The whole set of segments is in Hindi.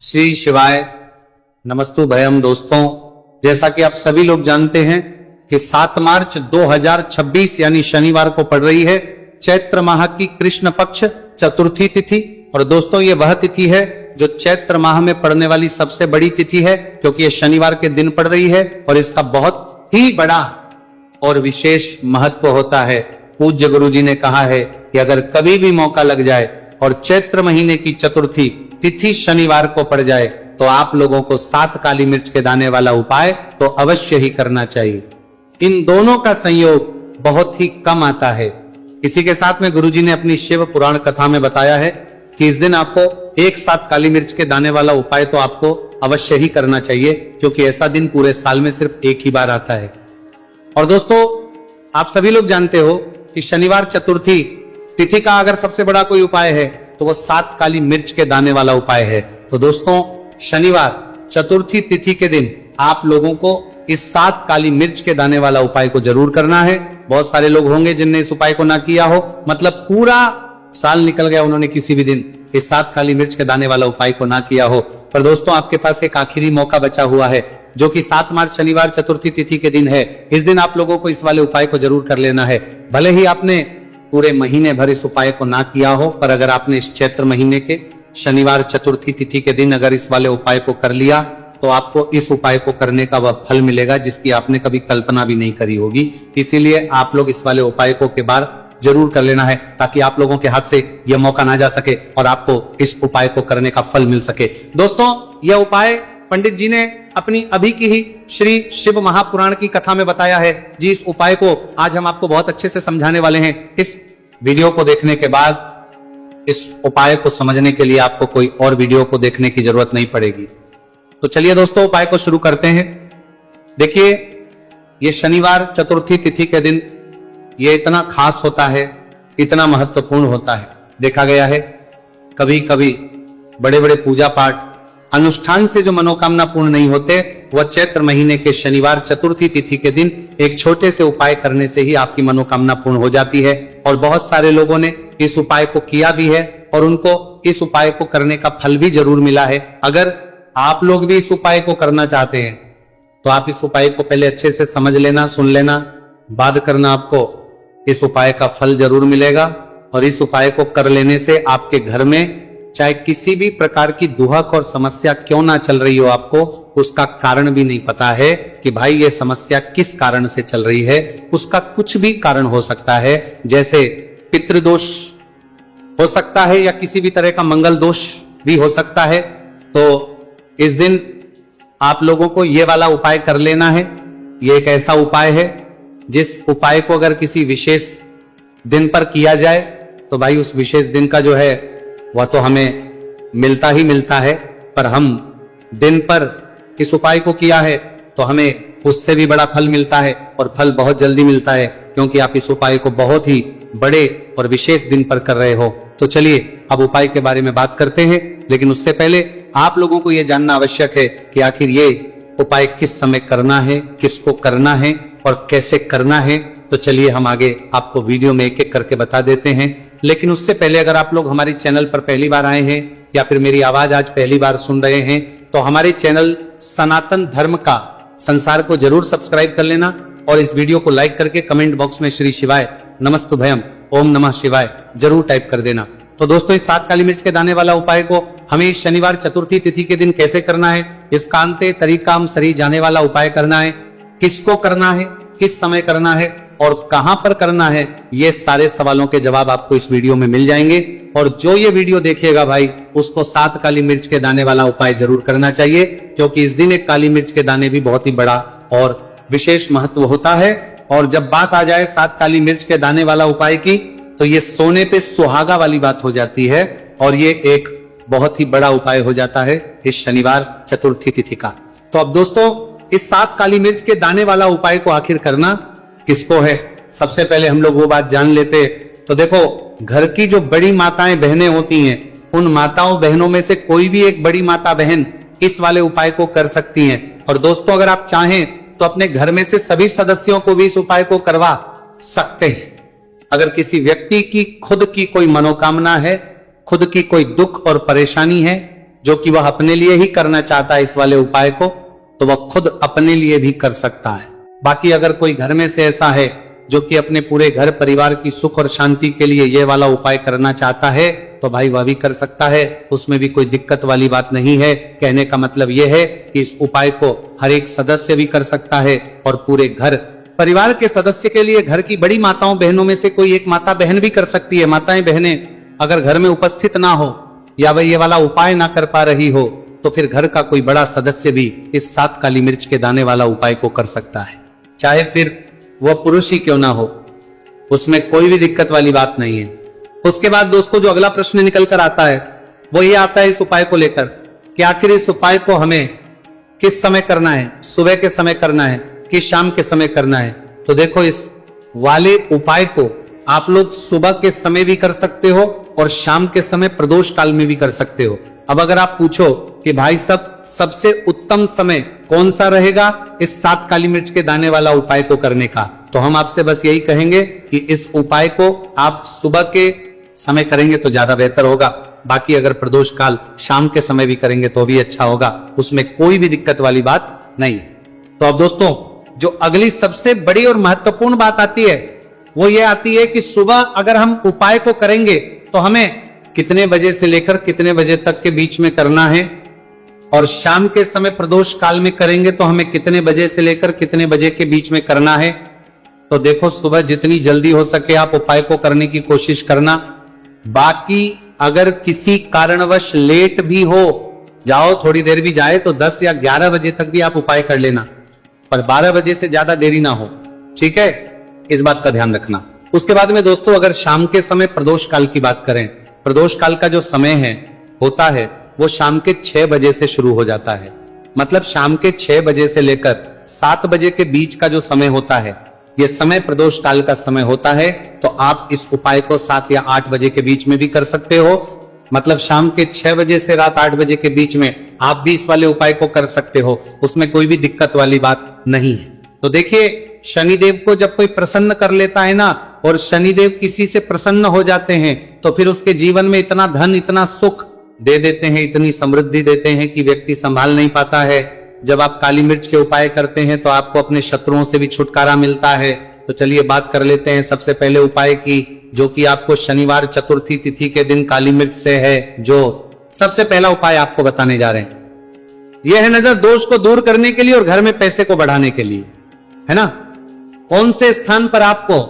श्री शिवाय नमस्तु भयम। दोस्तों, जैसा कि आप सभी लोग जानते हैं कि 7 मार्च 2026 यानी शनिवार को पड़ रही है चैत्र माह की कृष्ण पक्ष चतुर्थी तिथि। और दोस्तों, ये वह तिथि है जो चैत्र माह में पड़ने वाली सबसे बड़ी तिथि है, क्योंकि ये शनिवार के दिन पड़ रही है और इसका बहुत ही बड़ा और विशेष महत्व होता है। पूज्य गुरु जी ने कहा है कि अगर कभी भी मौका लग जाए और चैत्र महीने की चतुर्थी तिथि शनिवार को पड़ जाए तो आप लोगों को 7 काली मिर्च के दाने वाला उपाय तो अवश्य ही करना चाहिए। इन दोनों का संयोग बहुत ही कम आता है। इसी के साथ में गुरुजी ने अपनी शिव पुराण कथा में बताया है कि इस दिन आपको एक साथ काली मिर्च के दाने वाला उपाय तो आपको अवश्य ही करना चाहिए, क्योंकि ऐसा दिन पूरे साल में सिर्फ एक ही बार आता है। और दोस्तों, आप सभी लोग जानते हो कि शनिवार चतुर्थी तिथि का अगर सबसे बड़ा कोई उपाय है तो वो 7 काली मिर्च के दाने वाला उपाय है। तो दोस्तों, शनिवार चतुर्थी तिथि के दिन आप लोगों को इस 7 काली मिर्च के दाने वाला उपाय को जरूर करना है। बहुत सारे लोग होंगे जिनने इस उपाय को ना किया हो, मतलब पूरा साल निकल गया, उन्होंने किसी भी दिन इस 7 काली मिर्च के दाने वाला उपाय को ना किया हो। पर दोस्तों, आपके पास एक आखिरी मौका बचा हुआ है, जो कि 7 मार्च शनिवार चतुर्थी तिथि के दिन है। इस दिन आप लोगों को इस वाले उपाय को जरूर कर लेना है। भले ही आपने पूरे महीने भर इस उपाय को ना किया हो, पर अगर आपने इस चैत्र महीने के शनिवार चतुर्थी तिथि के दिन अगर इस वाले उपाय को कर लिया तो आपको इस उपाय को करने का वह फल मिलेगा जिसकी आपने कभी कल्पना भी नहीं करी होगी। इसीलिए आप लोग इस वाले उपाय को के बार जरूर कर लेना है, ताकि आप लोगों के हाथ से यह मौका ना जा सके और आपको इस उपाय को करने का फल मिल सके। दोस्तों, यह उपाय पंडित जी ने अपनी अभी की ही श्री शिव महापुराण की कथा में बताया है। जी, इस उपाय को आज हम आपको बहुत अच्छे से समझाने वाले हैं। इस वीडियो को देखने के बाद इस उपाय को समझने के लिए आपको कोई और वीडियो को देखने की जरूरत नहीं पड़ेगी। तो चलिए दोस्तों, उपाय को शुरू करते हैं। देखिए, ये शनिवार चतुर्थी तिथि के दिन ये इतना खास होता है, इतना महत्वपूर्ण होता है। देखा गया है कभी कभी बड़े बड़े पूजा पाठ अनुष्ठान से जो मनोकामना पूर्ण नहीं होते, वह चैत्र महीने के शनिवार चतुर्थी तिथि के दिन एक छोटे से उपाय करने से ही आपकी मनोकामना पूर्ण हो जाती है। और बहुत सारे लोगों ने इस उपाय को किया भी है और उनको इस उपाय को करने का फल भी जरूर मिला है। अगर आप लोग भी इस उपाय को करना चाहते हैं तो आप इस उपाय को पहले अच्छे से समझ लेना, सुन लेना, बाद करना, आपको इस उपाय का फल जरूर मिलेगा। और इस उपाय को कर लेने से आपके घर में चाहे किसी भी प्रकार की दुहक और समस्या क्यों ना चल रही हो, आपको उसका कारण भी नहीं पता है कि भाई ये समस्या किस कारण से चल रही है। उसका कुछ भी कारण हो सकता है, जैसे पितृदोष हो सकता है या किसी भी तरह का मंगल दोष भी हो सकता है। तो इस दिन आप लोगों को ये वाला उपाय कर लेना है। ये एक ऐसा उपाय है जिस उपाय को अगर किसी विशेष दिन पर किया जाए तो भाई उस विशेष दिन का जो है वह तो हमें मिलता ही मिलता है, पर हम दिन पर इस उपाय को किया है तो हमें उससे भी बड़ा फल मिलता है, और फल बहुत जल्दी मिलता है, क्योंकि आप इस उपाय को बहुत ही बड़े और विशेष दिन पर कर रहे हो। तो चलिए अब उपाय के बारे में बात करते हैं, लेकिन उससे पहले आप लोगों को यह जानना आवश्यक है कि आखिर ये उपाय किस समय करना है, किसको करना है और कैसे करना है। तो चलिए हम आगे आपको वीडियो में एक एक करके बता देते हैं। लेकिन उससे पहले अगर आप लोग हमारे चैनल पर पहली बार आए हैं या फिर मेरी आवाज आज पहली बार सुन रहे हैं तो हमारे चैनल सनातन धर्म का संसार को जरूर सब्सक्राइब कर लेना, और इस वीडियो को लाइक करके कमेंट बॉक्स में श्री शिवाय नमस्तु भयम ओम नमः शिवाय जरूर टाइप कर देना। तो दोस्तों, इस 7 काली मिर्च के दाने वाला उपाय को हमें इस शनिवार चतुर्थी तिथि के दिन कैसे करना है, इसका अंते तरीकाम सरी जाने वाला उपाय करना है, किसको करना है, किस समय करना है और कहां पर करना है, ये सारे सवालों के जवाब आपको इस वीडियो में मिल जाएंगे। और जो ये वीडियो देखेगा भाई, उसको 7 काली मिर्च के दाने वाला उपाय जरूर करना चाहिए, क्योंकि इस दिन एक काली मिर्च के दाने भी बहुत ही बड़ा और विशेष महत्व होता है। और जब बात आ जाए 7 काली मिर्च के दाने वाला उपाय की, तो ये सोने पे सुहागा वाली बात हो जाती है, और ये एक बहुत ही बड़ा उपाय हो जाता है इस शनिवार चतुर्थी तिथि का। तो अब दोस्तों, इस 7 काली मिर्च के दाने वाला उपाय को आखिर करना किसको है, सबसे पहले हम लोग वो बात जान लेते। तो देखो, घर की जो बड़ी माताएं बहनें होती हैं, उन माताओं बहनों में से कोई भी एक बड़ी माता बहन इस वाले उपाय को कर सकती हैं। और दोस्तों, अगर आप चाहें तो अपने घर में से सभी सदस्यों को भी इस उपाय को करवा सकते हैं। अगर किसी व्यक्ति की खुद की कोई मनोकामना है, खुद की कोई दुख और परेशानी है, जो कि वह अपने लिए ही करना चाहता है इस वाले उपाय को, तो वह खुद अपने लिए भी कर सकता है। बाकी अगर कोई घर में से ऐसा है जो कि अपने पूरे घर परिवार की सुख और शांति के लिए यह वाला उपाय करना चाहता है, तो भाई वह भी कर सकता है, उसमें भी कोई दिक्कत वाली बात नहीं है। कहने का मतलब यह है कि इस उपाय को हर एक सदस्य भी कर सकता है और पूरे घर परिवार के सदस्य के लिए घर की बड़ी माताओं बहनों में से कोई एक माता बहन भी कर सकती है। माताएं बहनें अगर घर में उपस्थित ना हो या वह ये वाला उपाय ना कर पा रही हो, तो फिर घर का कोई बड़ा सदस्य भी इस 7 काली मिर्च के दाने वाला उपाय को कर सकता है, चाहे फिर वह पुरुष ही क्यों ना हो, उसमें कोई भी दिक्कत वाली बात नहीं है। उसके बाद दोस्तों जो अगला प्रश्न निकल कर आता है वो ये आता है इस उपाय को लेकर कि आखिर इस उपाय को हमें किस समय करना है, सुबह के समय करना है कि शाम के समय करना है। तो देखो, इस वाले उपाय को आप लोग सुबह के समय भी कर सकते हो और शाम के समय प्रदोष काल में भी कर सकते हो। अब अगर आप पूछो कि भाई सबसे उत्तम समय कौन सा रहेगा इस 7 काली मिर्च के दाने वाला उपाय को करने का, तो हम आपसे बस यही कहेंगे कि इस उपाय को आप सुबह के समय करेंगे तो ज्यादा बेहतर होगा। बाकी अगर प्रदोष काल शाम के समय भी करेंगे तो भी अच्छा होगा, उसमें कोई भी दिक्कत वाली बात नहीं है। तो अब दोस्तों जो अगली सबसे बड़ी और महत्वपूर्ण बात आती है वो ये आती है कि सुबह अगर हम उपाय को करेंगे तो हमें कितने बजे से लेकर कितने बजे तक के बीच में करना है, और शाम के समय प्रदोष काल में करेंगे तो हमें कितने बजे से लेकर कितने बजे के बीच में करना है। तो देखो, सुबह जितनी जल्दी हो सके आप उपाय को करने की कोशिश करना। बाकी अगर किसी कारणवश लेट भी हो जाओ, थोड़ी देर भी जाए, तो 10 या 11 बजे तक भी आप उपाय कर लेना, पर 12 बजे से ज्यादा देरी ना हो, ठीक है, इस बात का ध्यान रखना। उसके बाद में दोस्तों अगर शाम के समय प्रदोष काल की बात करें, प्रदोष काल का जो समय है होता है वो शाम के 6 बजे से शुरू हो जाता है। मतलब शाम के 6 बजे से लेकर 7 बजे के बीच का जो समय होता है, यह समय प्रदोष काल का समय होता है। तो आप इस उपाय को 7 या 8 बजे के बीच में भी कर सकते हो। मतलब शाम के 6 बजे से रात 8 बजे के बीच में आप भी इस वाले उपाय को कर सकते हो, उसमें कोई भी दिक्कत वाली बात नहीं है। तो देखिए, शनिदेव को जब कोई प्रसन्न कर लेता है ना, और शनिदेव किसी से प्रसन्न हो जाते हैं, तो फिर उसके जीवन में इतना धन, इतना सुख दे देते हैं, इतनी समृद्धि देते हैं कि व्यक्ति संभाल नहीं पाता है। जब आप काली मिर्च के उपाय करते हैं तो आपको अपने शत्रुओं से भी छुटकारा मिलता है। तो चलिए बात कर लेते हैं सबसे पहले उपाय की, जो कि आपको शनिवार चतुर्थी तिथि के दिन काली मिर्च से है। जो सबसे पहला उपाय आपको बताने जा रहे हैं यह है नजर दोष को दूर करने के लिए और घर में पैसे को बढ़ाने के लिए, है ना। कौन से स्थान पर आपको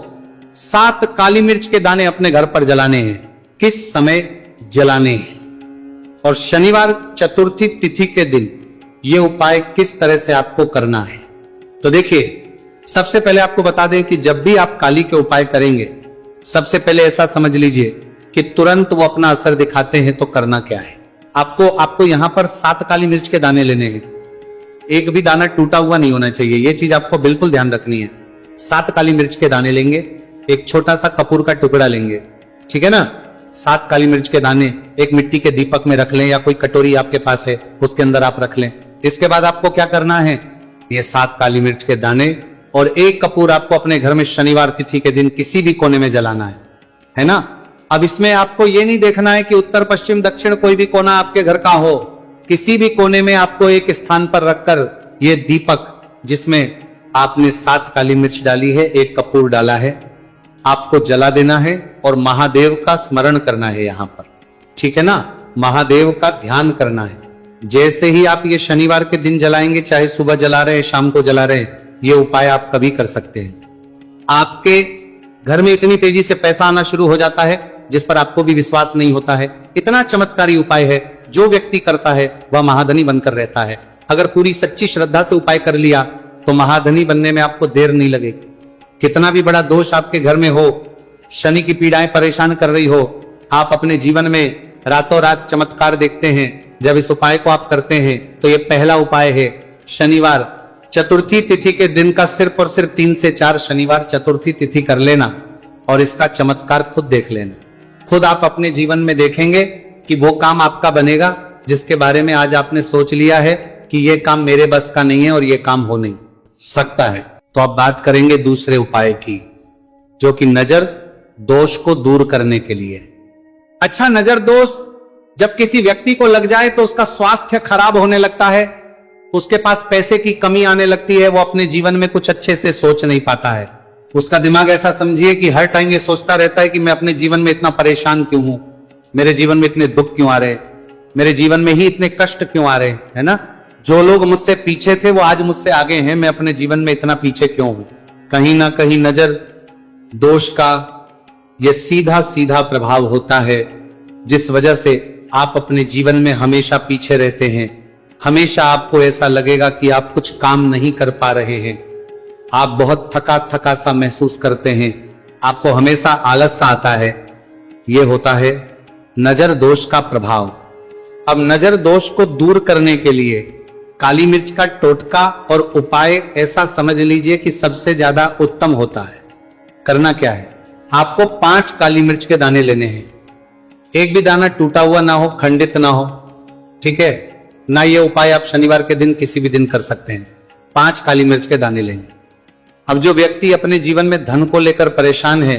7 काली मिर्च के दाने अपने घर पर जलाने हैं, किस समय जलाने हैं, और शनिवार चतुर्थी तिथि के दिन यह उपाय किस तरह से आपको करना है। तो देखिए, सबसे पहले आपको बता दें कि जब भी आप काली के उपाय करेंगे, सबसे पहले ऐसा समझ लीजिए कि तुरंत वो अपना असर दिखाते हैं। तो करना क्या है, आपको यहां पर 7 काली मिर्च के दाने लेने हैं। एक भी दाना टूटा हुआ नहीं होना चाहिए, यह चीज आपको बिल्कुल ध्यान रखनी है। 7 काली मिर्च के दाने लेंगे, एक छोटा सा कपूर का टुकड़ा लेंगे, ठीक है ना। 7 काली मिर्च के दाने एक मिट्टी के दीपक में रख लें, या कोई कटोरी आपके पास है उसके अंदर आप रख लें। इसके बाद आपको क्या करना है, ये 7 काली मिर्च के दाने और एक कपूर आपको अपने घर में शनिवार तिथि के दिन किसी भी कोने में जलाना है ना। अब इसमें आपको ये नहीं देखना है कि उत्तर पश्चिम दक्षिण कोई भी कोना आपके घर का हो, किसी भी कोने में आपको एक स्थान पर रखकर ये दीपक जिसमें आपने 7 काली मिर्च डाली है, एक कपूर डाला है, आपको जला देना है और महादेव का स्मरण करना है यहां पर, ठीक है ना। महादेव का ध्यान करना है। जैसे ही आप ये शनिवार के दिन जलाएंगे, चाहे सुबह जला रहे शाम को जला रहे, ये उपाय आप कभी कर सकते हैं। आपके घर में इतनी तेजी से पैसा आना शुरू हो जाता है जिस पर आपको भी विश्वास नहीं होता है। इतना चमत्कारी उपाय है, जो व्यक्ति करता है वह महाधनी बनकर रहता है। अगर पूरी सच्ची श्रद्धा से उपाय कर लिया तो महाधनी बनने में आपको देर नहीं लगेगी। कितना भी बड़ा दोष आपके घर में हो, शनि की पीड़ाएं परेशान कर रही हो, आप अपने जीवन में रातों रात चमत्कार देखते हैं जब इस उपाय को आप करते हैं। तो ये पहला उपाय है, शनिवार चतुर्थी तिथि के दिन का सिर्फ और सिर्फ 3 से 4 शनिवार चतुर्थी तिथि कर लेना और इसका चमत्कार खुद देख लेना। खुद आप अपने जीवन में देखेंगे कि वो काम आपका बनेगा जिसके बारे में आज आपने सोच लिया है कि ये काम मेरे बस का नहीं है और ये काम हो नहीं सकता है। तो अब बात करेंगे दूसरे उपाय की, जो कि नजर दोष को दूर करने के लिए। अच्छा, नजर दोष जब किसी व्यक्ति को लग जाए तो उसका स्वास्थ्य खराब होने लगता है, उसके पास पैसे की कमी आने लगती है, वो अपने जीवन में कुछ अच्छे से सोच नहीं पाता है। उसका दिमाग ऐसा समझिए कि हर टाइम ये सोचता रहता है कि मैं अपने जीवन में इतना परेशान क्यों हूं, मेरे जीवन में इतने दुख क्यों आ रहे, मेरे जीवन में ही इतने कष्ट क्यों आ रहे, है ना। जो लोग मुझसे पीछे थे वो आज मुझसे आगे हैं, मैं अपने जीवन में इतना पीछे क्यों हूं। कहीं ना कहीं नजर दोष का यह सीधा सीधा प्रभाव होता है, जिस वजह से आप अपने जीवन में हमेशा पीछे रहते हैं। हमेशा आपको ऐसा लगेगा कि आप कुछ काम नहीं कर पा रहे हैं, आप बहुत थका थका सा महसूस करते हैं, आपको हमेशा आलस सा आता है। यह होता है नजर दोष का प्रभाव। अब नजर दोष को दूर करने के लिए काली मिर्च का टोटका और उपाय ऐसा समझ लीजिए कि सबसे ज्यादा उत्तम होता है। करना क्या है, आपको 5 काली मिर्च के दाने लेने हैं। एक भी दाना टूटा हुआ ना हो, खंडित ना हो, ठीक है ना। ये उपाय आप शनिवार के दिन किसी भी दिन कर सकते हैं। 5 काली मिर्च के दाने लेंगे। अब जो व्यक्ति अपने जीवन में धन को लेकर परेशान है,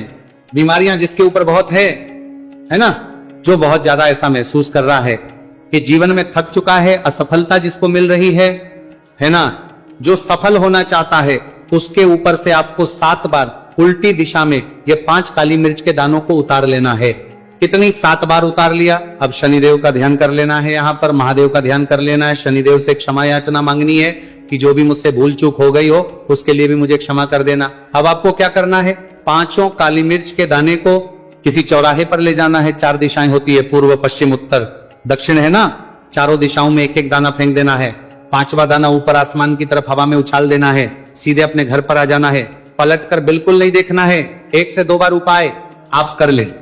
बीमारियां जिसके ऊपर बहुत है ना, जो बहुत ज्यादा ऐसा महसूस कर रहा है कि जीवन में थक चुका है, असफलता जिसको मिल रही है ना, जो सफल होना चाहता है, उसके ऊपर से आपको 7 बार उल्टी दिशा में ये 5 काली मिर्च के दानों को उतार लेना है। कितनी 7 बार उतार लिया। अब शनिदेव का ध्यान कर लेना है, यहां पर महादेव का ध्यान कर लेना है, शनिदेव से क्षमा याचना मांगनी है कि जो भी मुझसे भूल चूक हो गई हो उसके लिए भी मुझे क्षमा कर देना। अब आपको क्या करना है, 5 काली मिर्च के दाने को किसी चौराहे पर ले जाना है। 4 दिशाएं होती है, पूर्व पश्चिम उत्तर दक्षिण, है ना। चारों दिशाओं में एक एक दाना फेंक देना है। 5वां दाना ऊपर आसमान की तरफ हवा में उछाल देना है। सीधे अपने घर पर आ जाना है, पलट कर बिल्कुल नहीं देखना है। 1 से 2 बार उपाय आप कर लें,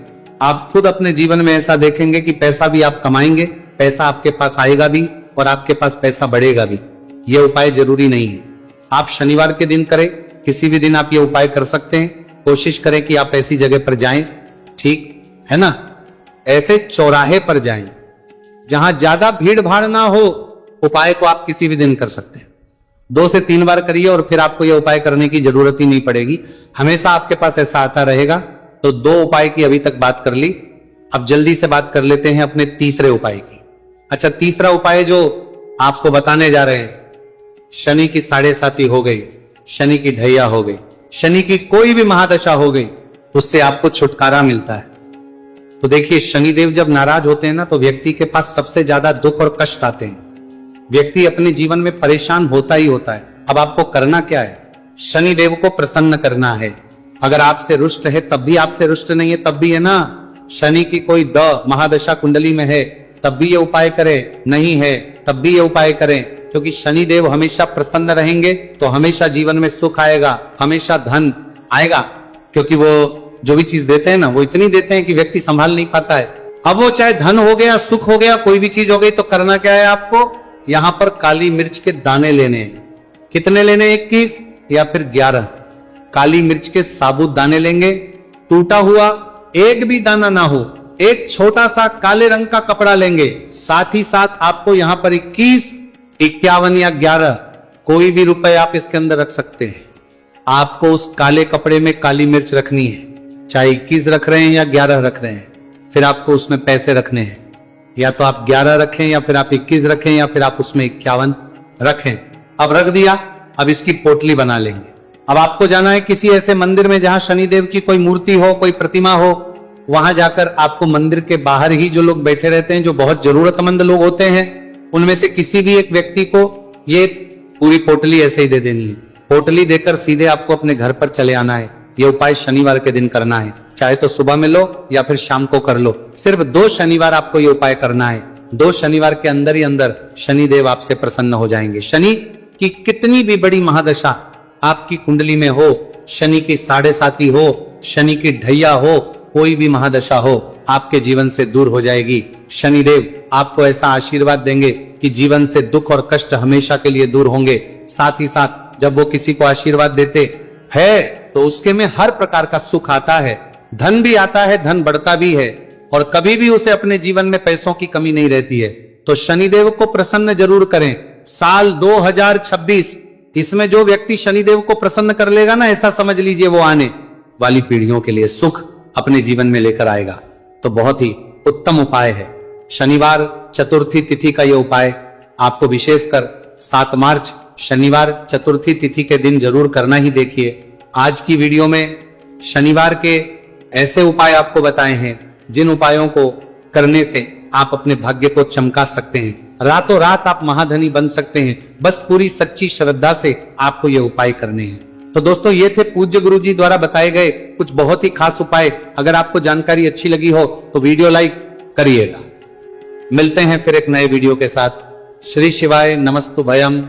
आप खुद अपने जीवन में ऐसा देखेंगे कि पैसा भी आप कमाएंगे, पैसा आपके पास आएगा भी और आपके पास पैसा बढ़ेगा भी। यह उपाय जरूरी नहीं है, आप शनिवार के दिन करें, किसी भी दिन आप ये उपाय कर सकते हैं। कोशिश करें कि आप ऐसी जगह पर जाएं, ठीक है ना, ऐसे चौराहे पर जाएं जहां ज्यादा भीड़ भाड़ ना हो। उपाय को आप किसी भी दिन कर सकते हैं। 2 से 3 बार करिए और फिर आपको यह उपाय करने की जरूरत ही नहीं पड़ेगी, हमेशा आपके पास ऐसा आता रहेगा। तो 2 उपाय की अभी तक बात कर ली, अब जल्दी से बात कर लेते हैं अपने तीसरे उपाय की। अच्छा, तीसरा उपाय जो आपको बताने जा रहे हैं, शनि की 7.5 हो गई, शनि की ढैया हो गई, शनि की कोई भी महादशा हो गई, उससे आपको छुटकारा मिलता है। तो देखिए, शनिदेव जब नाराज होते हैं ना, तो व्यक्ति के पास सबसे ज्यादा दुख और कष्ट आते हैं। व्यक्ति अपने जीवन में परेशान होता ही होता है। अब आपको करना क्या है, शनिदेव को प्रसन्न करना है। अगर आपसे रुष्ट है तब भी, आपसे रुष्ट नहीं है तब भी, है ना, शनि की कोई द महादशा कुंडली में है तब भी ये उपाय करें, नहीं है तब भी ये उपाय करें, क्योंकि शनिदेव हमेशा प्रसन्न रहेंगे तो हमेशा जीवन में सुख आएगा, हमेशा धन आएगा। क्योंकि वो जो भी चीज देते हैं ना, वो इतनी देते हैं कि व्यक्ति संभाल नहीं पाता है। अब वो चाहे धन हो गया, सुख हो गया, कोई भी चीज हो गई, तो करना क्या है, आपको यहां पर काली मिर्च के दाने लेने हैं। कितने लेने, 21 या फिर 11 काली मिर्च के साबुत दाने लेंगे। टूटा हुआ एक भी दाना ना हो, एक छोटा सा काले रंग का कपड़ा लेंगे। साथ ही साथ आपको यहां पर 21, 51 या 11 कोई भी रुपए आप इसके अंदर रख सकते हैं। आपको उस काले कपड़े में काली मिर्च रखनी है, चाहे 21 रख रहे हैं या 11 रख रहे हैं, फिर आपको उसमें पैसे रखने हैं। या तो आप 11 रखें या फिर आप 21 रखें या फिर आप उसमें 51 रखें। अब रख दिया, अब इसकी पोटली बना लेंगे। अब आपको जाना है किसी ऐसे मंदिर में जहां शनिदेव की कोई मूर्ति हो, कोई प्रतिमा हो, वहां जाकर आपको मंदिर के बाहर ही जो लोग बैठे रहते हैं, जो बहुत जरूरतमंद लोग होते हैं, उनमें से किसी भी एक व्यक्ति को ये पूरी पोटली ऐसे ही दे देनी है। पोटली देकर सीधे आपको अपने घर पर चले आना है। यह उपाय शनिवार के दिन करना है, चाहे तो सुबह में लो या फिर शाम को कर लो। सिर्फ 2 शनिवार आपको यह उपाय करना है। 2 शनिवार के अंदर ही अंदर शनिदेव आपसे प्रसन्न हो जाएंगे। शनि की कितनी भी बड़ी महादशा आपकी कुंडली में हो, शनि की 7.5 हो, शनि की ढैया हो, कोई भी महादशा हो, आपके जीवन से दूर हो जाएगी। शनिदेव आपको ऐसा आशीर्वाद देंगे कि जीवन से दुख और कष्ट हमेशा के लिए दूर होंगे। साथ ही साथ जब वो किसी को आशीर्वाद देते हैं तो उसके में हर प्रकार का सुख आता है, धन भी आता है, धन बढ़ता भी है, और कभी भी उसे अपने जीवन में पैसों की कमी नहीं रहती है। तो शनिदेव को प्रसन्न जरूर करें। साल 2026, इसमें जो व्यक्ति शनिदेव को प्रसन्न कर लेगा ना, ऐसा समझ लीजिए वो आने वाली पीढ़ियों के लिए सुख अपने जीवन में लेकर आएगा। तो बहुत ही उत्तम उपाय है। शनिवार चतुर्थी तिथि का यह उपाय आपको विशेषकर 7 मार्च शनिवार चतुर्थी तिथि के दिन जरूर करना ही। देखिए आज की वीडियो में शनिवार के ऐसे उपाय आपको बताए हैं जिन उपायों को करने से आप अपने भाग्य को चमका सकते हैं। रातों रात आप महाधनी बन सकते हैं। बस पूरी सच्ची श्रद्धा से आपको ये उपाय करने हैं। तो दोस्तों ये थे पूज्य गुरु जी द्वारा बताए गए कुछ बहुत ही खास उपाय। अगर आपको जानकारी अच्छी लगी हो तो वीडियो लाइक करिएगा। मिलते हैं फिर एक नए वीडियो के साथ। श्री शिवाय नमस्तु भयम।